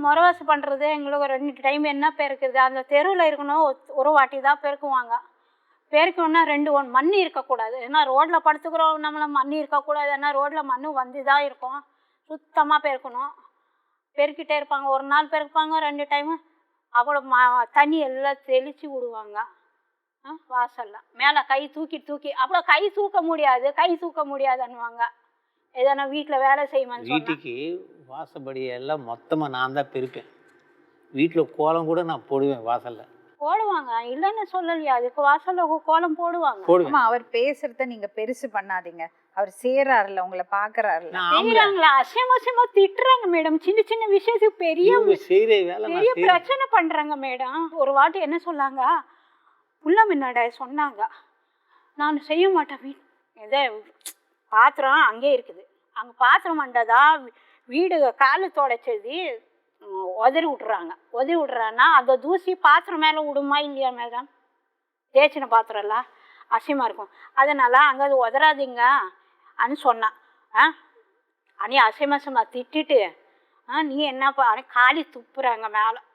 முறவாசி பண்ணுறது எங்களுக்கு 2 டைம் என்ன பெருக்குது, அந்த தெருவில் இருக்கணும் ஒரு வாட்டி தான் பெருக்குவாங்க. பெருக்கணுன்னா 2 மண் இருக்கக்கூடாது. ஏன்னா ரோட்டில் படுத்துக்கிறோம், நம்மளை மண் இருக்கக்கூடாது. ஏன்னா ரோட்டில் மண் வந்து தான் இருக்கும். சுத்தமாக பெருக்கணும். பெருக்கிட்டே இருப்பாங்க. ஒரு நாள் பெருப்பாங்க, 2 டைமு. அவ்வளோ தண்ணி எல்லாம் தெளித்து விடுவாங்க வாசல்ல. மேலே கை தூக்கி அவ்வளோ கை தூக்க முடியாதுன்னுவாங்க. எதனா வீட்டில் வேலை செய்யுமான்னு வீட்டுக்கு வாசப்படி எல்லாம் மொத்தமாக நான் தான் பெருப்பேன். வீட்டில் கோலம் கூட நான் போடுவேன் வாசலில். போடுவாங்க, இல்லைன்னு சொல்லலையா? அதுக்கு வாசல்ல கோலம் போடுவாங்க. ஆமா, அவர் பேசுறத நீங்க பெருசு பண்ணாதீங்க. அவர் செய்யறாருல, உங்களை பாக்குறாருல. செய்யறாங்களா? அசியமா திட்டுறாங்க மேடம். சின்ன சின்ன விஷயத்துக்கு பெரிய பிரச்சனை பண்றாங்க மேடம். ஒரு வாட்டி என்ன சொன்னாங்க, உள்ள முன்னாடி சொன்னாங்க, நான் செய்ய மாட்டேன். இதே பாத்திரம் அங்கே இருக்குது, அங்கே பாத்திரம் மண்டதா வீடு காலு தொடச்சது உதறி விட்றான்னா அந்த தூசி பாத்திரம் மேலே விடுமா இல்லையா மேடம்? தேய்ச்சின பாத்திரம்லாம் அசியமாக இருக்கும். அதனால் அங்கே அது உதறாதீங்க அன்னு சொன்னான். அனி அசியமாக திட்டிட்டு நீ என்னப்பா காலி துப்புறாங்க மேலே.